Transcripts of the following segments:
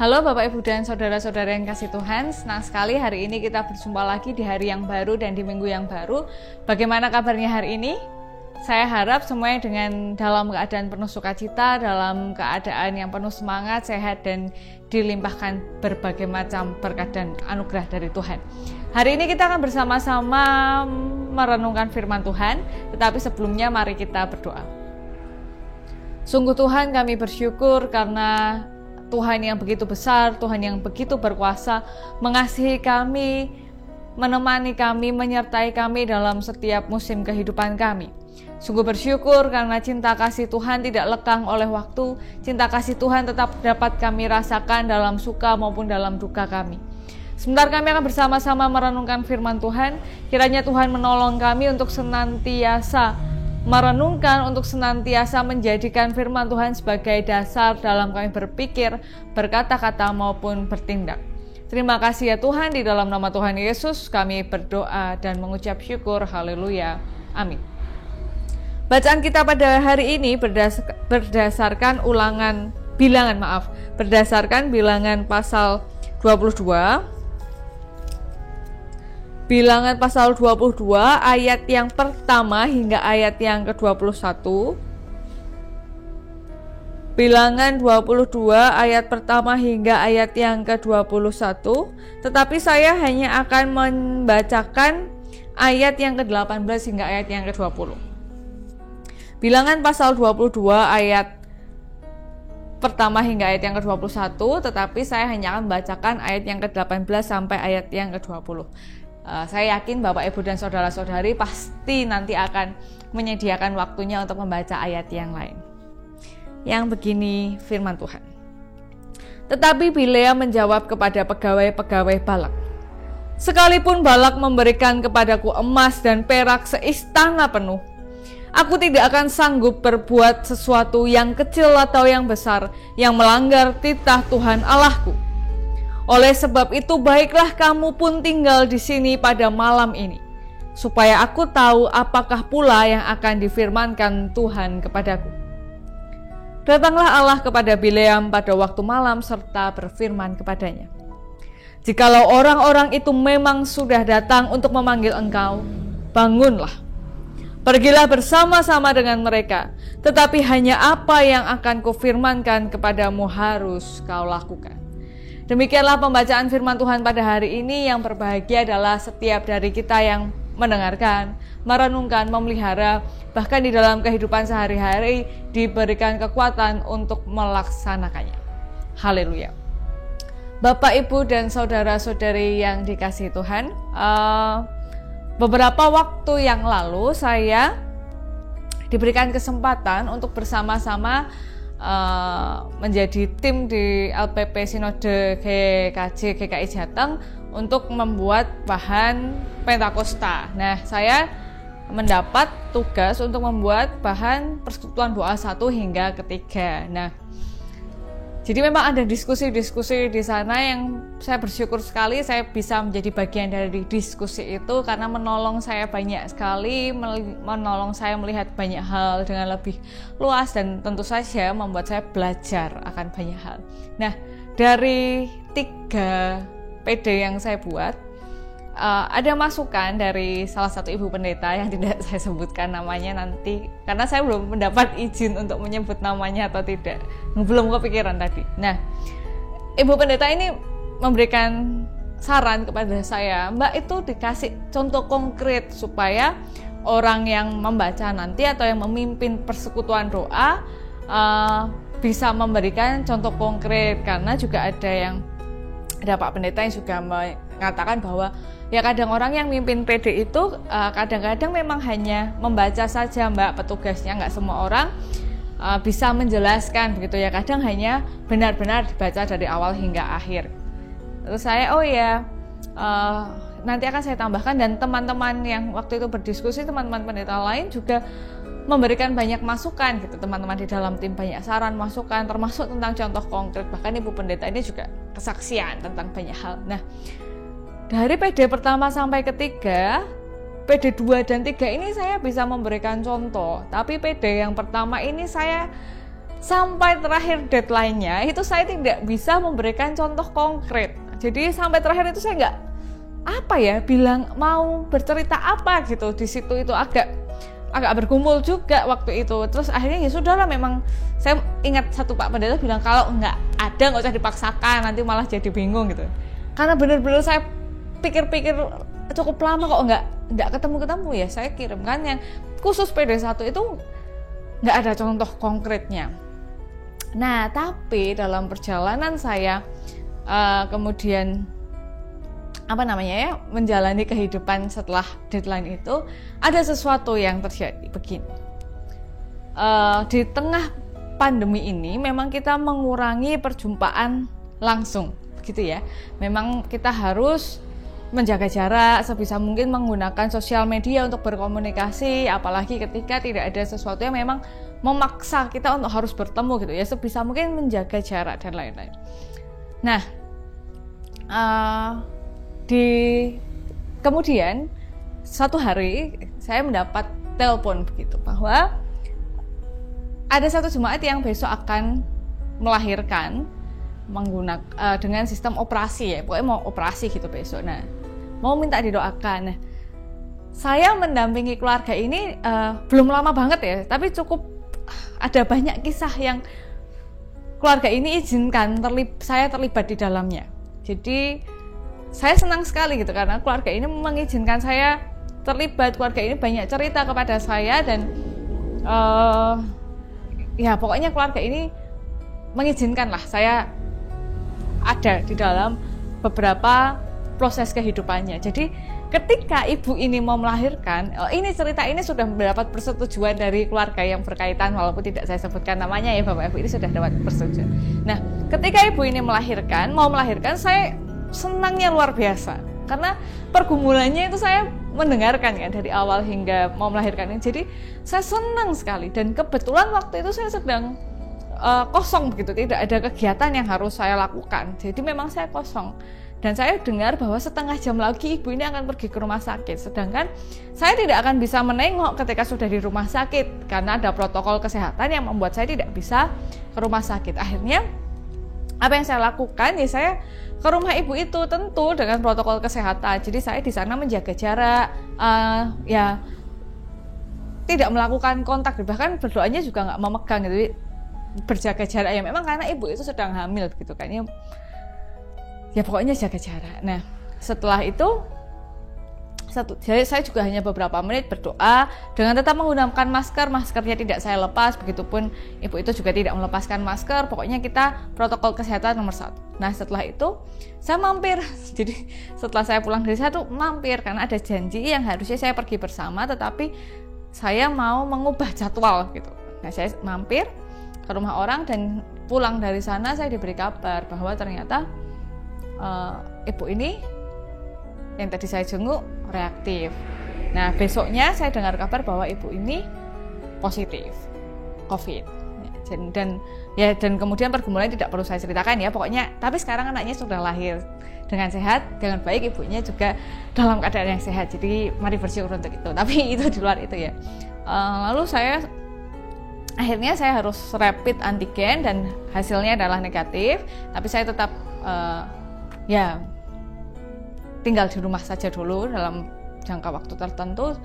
Halo Bapak Ibu dan Saudara-saudara yang kasih Tuhan, senang sekali hari ini kita berjumpa lagi di hari yang baru dan di minggu yang baru. Bagaimana kabarnya hari ini? Saya harap semuanya dalam keadaan penuh sukacita, dalam keadaan yang penuh semangat, sehat, dan dilimpahkan berbagai macam berkat dan anugerah dari Tuhan. Hari ini kita akan bersama-sama merenungkan firman Tuhan, tetapi sebelumnya mari kita berdoa. Sungguh Tuhan, kami bersyukur karena Tuhan yang begitu besar, Tuhan yang begitu berkuasa, mengasihi kami, menemani kami, menyertai kami dalam setiap musim kehidupan kami. Sungguh bersyukur karena cinta kasih Tuhan tidak lekang oleh waktu, cinta kasih Tuhan tetap dapat kami rasakan dalam suka maupun dalam duka kami. Sebentar kami akan bersama-sama merenungkan firman Tuhan, kiranya Tuhan menolong kami untuk senantiasa merenungkan, untuk senantiasa menjadikan firman Tuhan sebagai dasar dalam kami berpikir, berkata-kata maupun bertindak. Terima kasih ya Tuhan, di dalam nama Tuhan Yesus kami berdoa dan mengucap syukur. Haleluya. Amin. Bacaan kita pada hari ini berdasarkan bilangan pasal 22. Bilangan pasal 22 ayat yang pertama hingga ayat yang ke-21. Bilangan 22 ayat pertama hingga ayat yang ke-21. Tetapi saya hanya akan membacakan ayat yang ke-18 hingga ayat yang ke-20. Bilangan pasal 22 ayat pertama hingga ayat yang ke-21, tetapi saya hanya akan membacakan ayat yang ke-18 sampai ayat yang ke-20. Saya yakin Bapak Ibu dan Saudara-saudari pasti nanti akan menyediakan waktunya untuk membaca ayat yang lain. Yang begini firman Tuhan. Tetapi Bilea menjawab kepada pegawai-pegawai Balak, "Sekalipun Balak memberikan kepadaku emas dan perak seistana penuh, aku tidak akan sanggup berbuat sesuatu yang kecil atau yang besar yang melanggar titah Tuhan Allahku. Oleh sebab itu baiklah kamu pun tinggal di sini pada malam ini, supaya aku tahu apakah pula yang akan difirmankan Tuhan kepadaku." Datanglah Allah kepada Bileam pada waktu malam serta berfirman kepadanya, "Jikalau orang-orang itu memang sudah datang untuk memanggil engkau, bangunlah. Pergilah bersama-sama dengan mereka, tetapi hanya apa yang akan kufirmankan kepadamu harus kau lakukan." Demikianlah pembacaan firman Tuhan pada hari ini. Yang berbahagia adalah setiap dari kita yang mendengarkan, merenungkan, memelihara, bahkan di dalam kehidupan sehari-hari diberikan kekuatan untuk melaksanakannya. Haleluya. Bapak, Ibu, dan saudara-saudari yang dikasihi Tuhan, beberapa waktu yang lalu saya diberikan kesempatan untuk bersama-sama menjadi tim di LPP Sinode GKI Jateng untuk membuat bahan Pentakosta. Nah, saya mendapat tugas untuk membuat bahan persekutuan doa 1 hingga ketiga. Nah, jadi memang ada diskusi-diskusi di sana yang saya bersyukur sekali saya bisa menjadi bagian dari diskusi itu, karena menolong saya banyak sekali, menolong saya melihat banyak hal dengan lebih luas, dan tentu saja membuat saya belajar akan banyak hal. Nah, dari 3 PD yang saya buat, ada masukan dari salah satu ibu pendeta yang tidak saya sebutkan namanya nanti, karena saya belum mendapat izin untuk menyebut namanya atau tidak, belum kepikiran tadi. Nah, ibu pendeta ini memberikan saran kepada saya, "Mbak, itu dikasih contoh konkret supaya orang yang membaca nanti atau yang memimpin persekutuan doa bisa memberikan contoh konkret." Karena juga ada Pak Pendeta yang juga mengatakan bahwa ya kadang orang yang mimpin PD itu kadang-kadang memang hanya membaca saja, Mbak, petugasnya, nggak semua orang bisa menjelaskan begitu ya, kadang hanya benar-benar dibaca dari awal hingga akhir. Terus saya nanti akan saya tambahkan, dan teman-teman yang waktu itu berdiskusi, teman-teman pendeta lain juga memberikan banyak masukan gitu, teman-teman di dalam tim banyak saran, masukan, termasuk tentang contoh konkret, bahkan ibu pendeta ini juga kesaksian tentang banyak hal. Nah, dari PD pertama sampai ketiga, PD 2 dan 3 ini saya bisa memberikan contoh, tapi PD yang pertama ini saya sampai terakhir deadline-nya itu saya tidak bisa memberikan contoh konkret. Jadi sampai terakhir itu saya nggak bilang mau bercerita apa gitu. Di situ itu agak bergumul juga waktu itu. Terus akhirnya ya sudahlah, memang saya ingat satu Pak Pendeta bilang kalau nggak usah dipaksakan, nanti malah jadi bingung gitu. Karena benar-benar saya pikir-pikir cukup lama kok nggak ketemu ya, saya kirimkan yang khusus PD1 itu nggak ada contoh konkretnya. Nah, tapi dalam perjalanan saya kemudian menjalani kehidupan setelah deadline itu, ada sesuatu yang terjadi begini. Di tengah pandemi ini memang kita mengurangi perjumpaan langsung gitu ya. Memang kita harus menjaga jarak, sebisa mungkin menggunakan sosial media untuk berkomunikasi, apalagi ketika tidak ada sesuatu yang memang memaksa kita untuk harus bertemu gitu ya, sebisa mungkin menjaga jarak dan lain-lain. Nah, kemudian satu hari saya mendapat telepon begitu bahwa ada satu jemaat yang besok akan melahirkan menggunakan dengan sistem operasi ya, pokoknya mau operasi gitu besok. Nah, mau minta didoakan. Nah, saya mendampingi keluarga ini belum lama banget ya, tapi cukup ada banyak kisah yang keluarga ini izinkan saya terlibat di dalamnya. Jadi saya senang sekali gitu karena keluarga ini mengizinkan saya terlibat. Keluarga ini banyak cerita kepada saya dan ya pokoknya keluarga ini mengizinkan lah saya ada di dalam beberapa proses kehidupannya. Jadi ketika ibu ini mau melahirkan, cerita ini sudah mendapat persetujuan dari keluarga yang berkaitan, walaupun tidak saya sebutkan namanya ya, Bapak Ibu ini sudah dapat persetujuan. Nah, ketika ibu ini mau melahirkan, saya senangnya luar biasa. Karena pergumulannya itu saya mendengarkan kan dari awal hingga mau melahirkan ini. Jadi saya senang sekali, dan kebetulan waktu itu saya sedang kosong begitu, tidak ada kegiatan yang harus saya lakukan. Jadi memang saya kosong. Dan saya dengar bahwa setengah jam lagi ibu ini akan pergi ke rumah sakit. Sedangkan saya tidak akan bisa menengok ketika sudah di rumah sakit, karena ada protokol kesehatan yang membuat saya tidak bisa ke rumah sakit. Akhirnya apa yang saya lakukan ya, saya ke rumah ibu itu tentu dengan protokol kesehatan. Jadi saya di sana menjaga jarak, tidak melakukan kontak, bahkan berdoanya juga nggak memegang gitu, berjaga jarak ya, memang karena ibu itu sedang hamil gitu kan ya pokoknya jaga jarak. Nah, setelah itu saya juga hanya beberapa menit berdoa dengan tetap menggunakan maskernya tidak saya lepas, begitupun ibu itu juga tidak melepaskan masker. Pokoknya kita protokol kesehatan nomor 1. Nah, setelah itu saya mampir. Jadi setelah saya pulang dari sana tuh mampir karena ada janji yang harusnya saya pergi bersama, tetapi saya mau mengubah jadwal gitu. Nah, saya mampir ke rumah orang dan pulang dari sana saya diberi kabar bahwa ternyata ibu ini yang tadi saya jenguk reaktif. Nah, besoknya saya dengar kabar bahwa ibu ini positif COVID. Dan kemudian pergumulannya tidak perlu saya ceritakan ya, pokoknya. Tapi sekarang anaknya sudah lahir dengan sehat, dengan baik, ibunya juga dalam keadaan yang sehat. Jadi mari bersyukur untuk itu. Tapi itu di luar itu ya. Lalu akhirnya saya harus rapid antigen dan hasilnya adalah negatif. Tapi saya tetap tinggal di rumah saja dulu dalam jangka waktu tertentu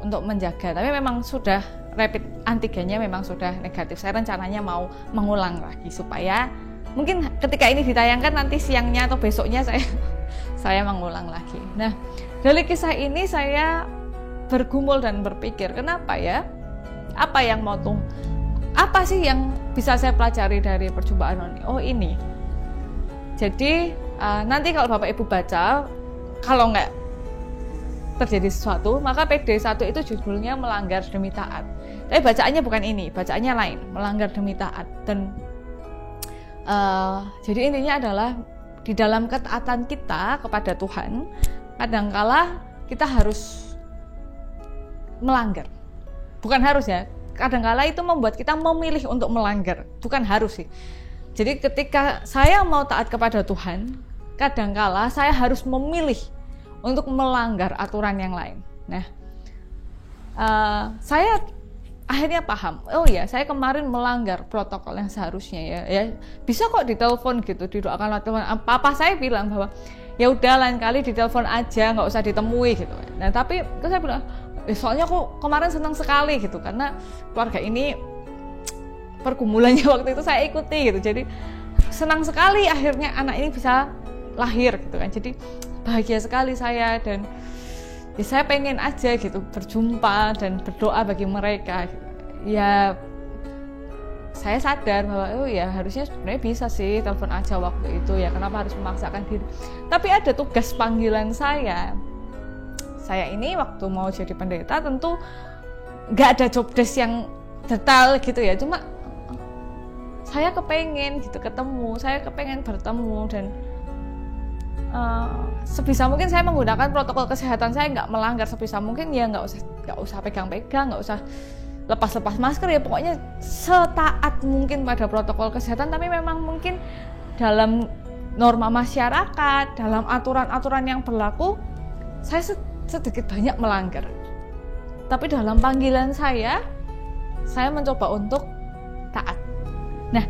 untuk menjaga. Tapi memang sudah rapid antigennya memang sudah negatif. Saya rencananya mau mengulang lagi supaya mungkin ketika ini ditayangkan nanti siangnya atau besoknya saya mengulang lagi. Nah, dari kisah ini saya bergumul dan berpikir, kenapa ya? Apa sih yang bisa saya pelajari dari perjumpaan ini? Oh, ini. Jadi nanti kalau Bapak Ibu baca, kalau nggak terjadi sesuatu, maka PD1 itu judulnya melanggar demi taat. Tapi bacaannya bukan ini, bacaannya lain, melanggar demi taat. Dan jadi intinya adalah di dalam ketaatan kita kepada Tuhan, kadangkala kita harus melanggar. Bukan harus ya, kadangkala itu membuat kita memilih untuk melanggar, bukan harus sih. Jadi ketika saya mau taat kepada Tuhan, kadangkala saya harus memilih untuk melanggar aturan yang lain. Nah, saya akhirnya paham, oh ya saya kemarin melanggar protokol yang seharusnya ya bisa kok ditelepon gitu, didoakan lewat telepon. Papa saya bilang bahwa ya udah lain kali ditelepon aja, nggak usah ditemui gitu. Nah tapi terus saya bilang, soalnya aku kemarin senang sekali gitu karena keluarga ini pergumulannya waktu itu saya ikuti gitu, jadi senang sekali akhirnya anak ini bisa lahir gitu kan, jadi bahagia sekali saya dan ya saya pengen aja gitu berjumpa dan berdoa bagi mereka. Ya saya sadar bahwa oh ya harusnya sebenarnya bisa sih telepon aja waktu itu ya, kenapa harus memaksakan diri. Tapi ada tugas panggilan saya ini waktu mau jadi pendeta tentu nggak ada job desk yang detail gitu ya, cuma saya kepengen gitu ketemu, saya kepengen bertemu dan sebisa mungkin saya menggunakan protokol kesehatan, saya nggak melanggar sebisa mungkin ya, nggak usah pegang-pegang, nggak usah lepas-lepas masker ya, pokoknya setaat mungkin pada protokol kesehatan. Tapi memang mungkin dalam norma masyarakat, dalam aturan-aturan yang berlaku, saya sedikit banyak melanggar. Tapi dalam panggilan saya mencoba untuk taat. Nah,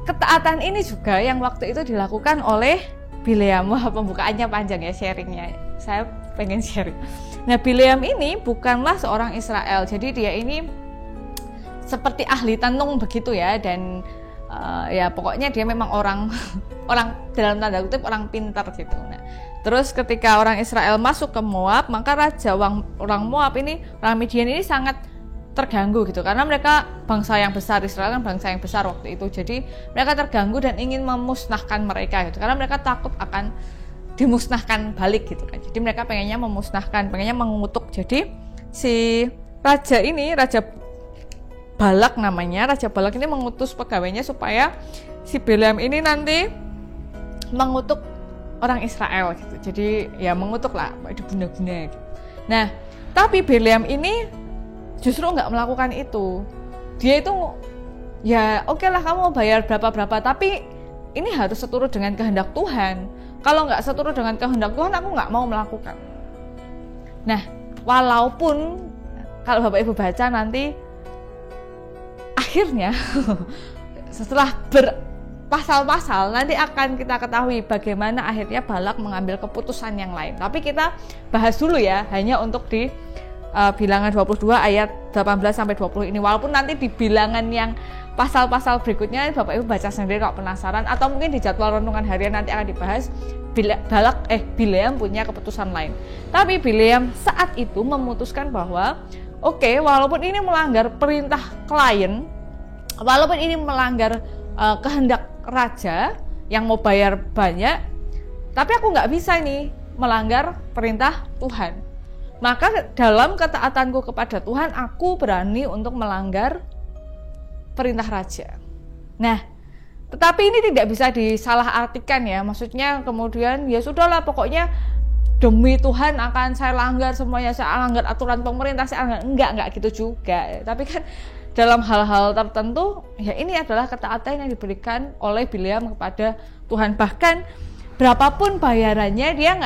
ketaatan ini juga yang waktu itu dilakukan oleh Bileam. Wah, pembukaannya panjang ya, sharingnya. Saya pengen sharing. Nah, Bileam ini bukanlah seorang Israel. Jadi dia ini seperti ahli tenung begitu ya, dan ya pokoknya dia memang orang dalam tanda kutip orang pintar gitu. Nah, terus ketika orang Israel masuk ke Moab, maka raja orang Moab ini, orang Midian ini sangat terganggu gitu, karena mereka bangsa yang besar, Israel kan bangsa yang besar waktu itu, jadi mereka terganggu dan ingin memusnahkan mereka gitu, karena mereka takut akan dimusnahkan balik gitu kan. Jadi mereka pengennya memusnahkan, pengennya mengutuk. Jadi si raja ini, Raja Balak namanya, Raja Balak ini mengutus pegawainya supaya si Bileam ini nanti mengutuk orang Israel gitu. Jadi ya mengutuk lah, dibuna-buna gitu. Nah, tapi Bileam ini justru nggak melakukan itu. Dia itu ya oke lah kamu mau bayar berapa-berapa, tapi ini harus seturut dengan kehendak Tuhan. Kalau nggak seturut dengan kehendak Tuhan, aku nggak mau melakukan. Nah, walaupun kalau Bapak Ibu baca nanti akhirnya setelah berpasal-pasal nanti akan kita ketahui bagaimana akhirnya Balak mengambil keputusan yang lain. Tapi kita bahas dulu ya, hanya untuk di Bilangan 22 ayat 18-20 ini. Walaupun nanti di bilangan yang pasal-pasal berikutnya Bapak Ibu baca sendiri kalau penasaran, atau mungkin di jadwal renungan harian nanti akan dibahas. Bileam punya keputusan lain. Tapi Bileam saat itu memutuskan bahwa oke, walaupun ini melanggar perintah klien, walaupun ini melanggar kehendak raja yang mau bayar banyak, tapi aku nggak bisa nih melanggar perintah Tuhan. Maka dalam ketaatanku kepada Tuhan, aku berani untuk melanggar perintah raja. Nah, tetapi ini tidak bisa disalahartikan ya. Maksudnya kemudian ya sudahlah, pokoknya demi Tuhan akan saya langgar semuanya, saya langgar aturan pemerintah, saya langgar. Enggak gitu juga. Tapi kan dalam hal-hal tertentu, ya ini adalah ketaatan yang diberikan oleh Bileam kepada Tuhan. Bahkan berapapun bayarannya dia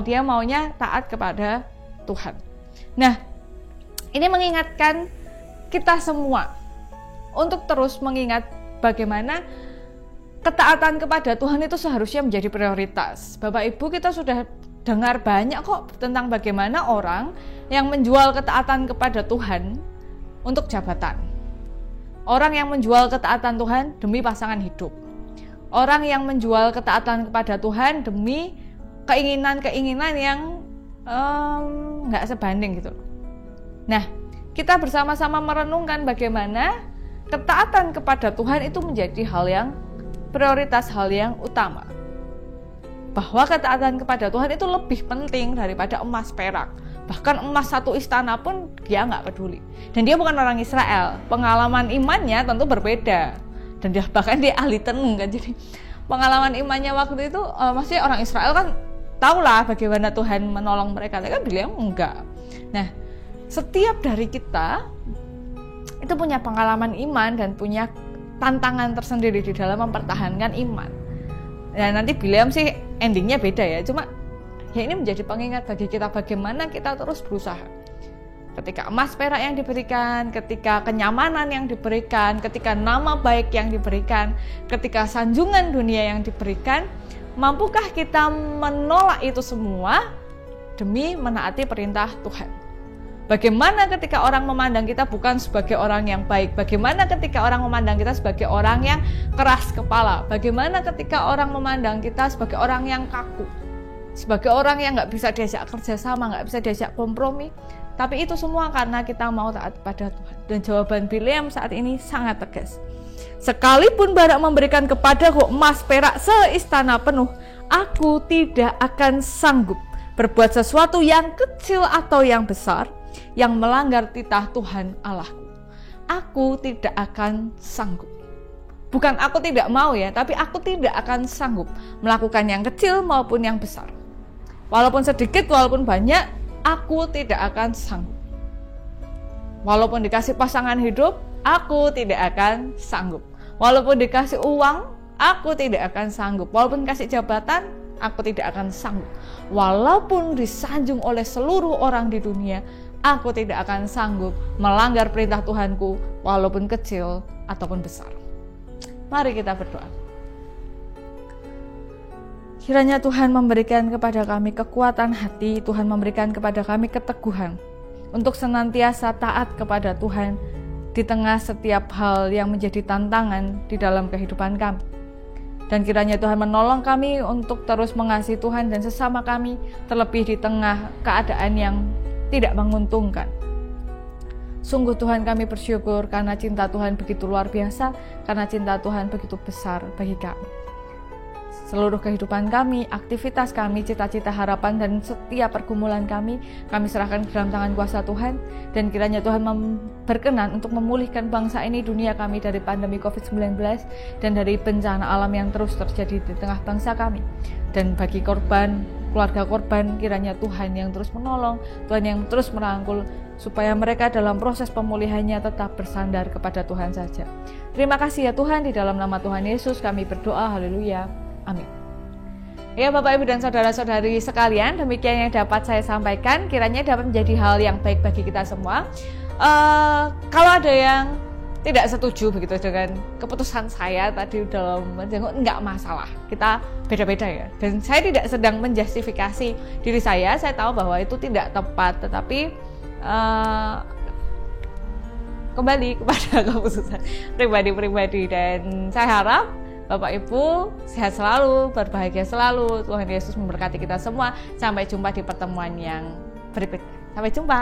dia maunya taat kepada Tuhan. Nah, ini mengingatkan kita semua untuk terus mengingat bagaimana ketaatan kepada Tuhan itu seharusnya menjadi prioritas. Bapak Ibu, kita sudah dengar banyak kok tentang bagaimana orang yang menjual ketaatan kepada Tuhan untuk jabatan. Orang yang menjual ketaatan Tuhan demi pasangan hidup. Orang yang menjual ketaatan kepada Tuhan demi keinginan-keinginan yang nggak sebanding gitu. Nah, kita bersama-sama merenungkan bagaimana ketaatan kepada Tuhan itu menjadi hal yang prioritas, hal yang utama. Bahwa ketaatan kepada Tuhan itu lebih penting daripada emas perak. Bahkan emas satu istana pun dia nggak peduli. Dan dia bukan orang Israel. Pengalaman imannya tentu berbeda. Dan bahkan dia ahli tenung kan. Jadi pengalaman imannya waktu itu, maksudnya orang Israel kan tahulah bagaimana Tuhan menolong mereka, kan Bileam enggak. Nah, setiap dari kita itu punya pengalaman iman dan punya tantangan tersendiri di dalam mempertahankan iman. Nah, nanti Bileam sih endingnya beda ya, cuma ya ini menjadi pengingat bagi kita bagaimana kita terus berusaha. ketika emas perak yang diberikan, ketika kenyamanan yang diberikan, ketika nama baik yang diberikan, ketika sanjungan dunia yang diberikan, mampukah kita menolak itu semua demi menaati perintah Tuhan? Bagaimana ketika orang memandang kita bukan sebagai orang yang baik? Bagaimana ketika orang memandang kita sebagai orang yang keras kepala? Bagaimana ketika orang memandang kita sebagai orang yang kaku? Sebagai orang yang nggak bisa diajak kerjasama, nggak bisa diajak kompromi? Tapi itu semua karena kita mau taat pada Tuhan. Dan jawaban Bileam saat ini sangat tegas. Sekalipun Barak memberikan kepadaku emas perak seistana penuh, aku tidak akan sanggup berbuat sesuatu yang kecil atau yang besar yang melanggar titah Tuhan Allahku. Aku tidak akan sanggup. Bukan aku tidak mau ya, tapi aku tidak akan sanggup melakukan yang kecil maupun yang besar. Walaupun sedikit, walaupun banyak, aku tidak akan sanggup. Walaupun dikasih pasangan hidup, aku tidak akan sanggup. Walaupun dikasih uang, aku tidak akan sanggup. Walaupun dikasih jabatan, aku tidak akan sanggup. Walaupun disanjung oleh seluruh orang di dunia, aku tidak akan sanggup melanggar perintah Tuhanku, walaupun kecil ataupun besar. Mari kita berdoa. Kiranya Tuhan memberikan kepada kami kekuatan hati, Tuhan memberikan kepada kami keteguhan untuk senantiasa taat kepada Tuhan di tengah setiap hal yang menjadi tantangan di dalam kehidupan kami. Dan kiranya Tuhan menolong kami untuk terus mengasihi Tuhan dan sesama kami, terlebih di tengah keadaan yang tidak menguntungkan. Sungguh Tuhan, kami bersyukur karena cinta Tuhan begitu luar biasa, karena cinta Tuhan begitu besar bagi kami. Seluruh kehidupan kami, aktivitas kami, cita-cita, harapan, dan setiap pergumulan kami serahkan ke dalam tangan kuasa Tuhan. Dan kiranya Tuhan berkenan untuk memulihkan bangsa ini, dunia kami dari pandemi COVID-19 dan dari bencana alam yang terus terjadi di tengah bangsa kami. Dan bagi korban, keluarga korban, kiranya Tuhan yang terus menolong, Tuhan yang terus merangkul, supaya mereka dalam proses pemulihannya tetap bersandar kepada Tuhan saja. Terima kasih ya Tuhan, di dalam nama Tuhan Yesus kami berdoa, haleluya, amin. Ya Bapak Ibu dan Saudara-saudari sekalian, demikian yang dapat saya sampaikan, kiranya dapat menjadi hal yang baik bagi kita semua. Kalau ada yang tidak setuju begitu dengan keputusan saya tadi dalam menjenguk, enggak masalah, kita beda-beda ya. Dan saya tidak sedang menjustifikasi diri saya tahu bahwa itu tidak tepat, tetapi kembali kepada keputusan pribadi-pribadi. Dan saya harap Bapak Ibu sehat selalu, berbahagia selalu. Tuhan Yesus memberkati kita semua. Sampai jumpa di pertemuan yang berikutnya. Sampai jumpa.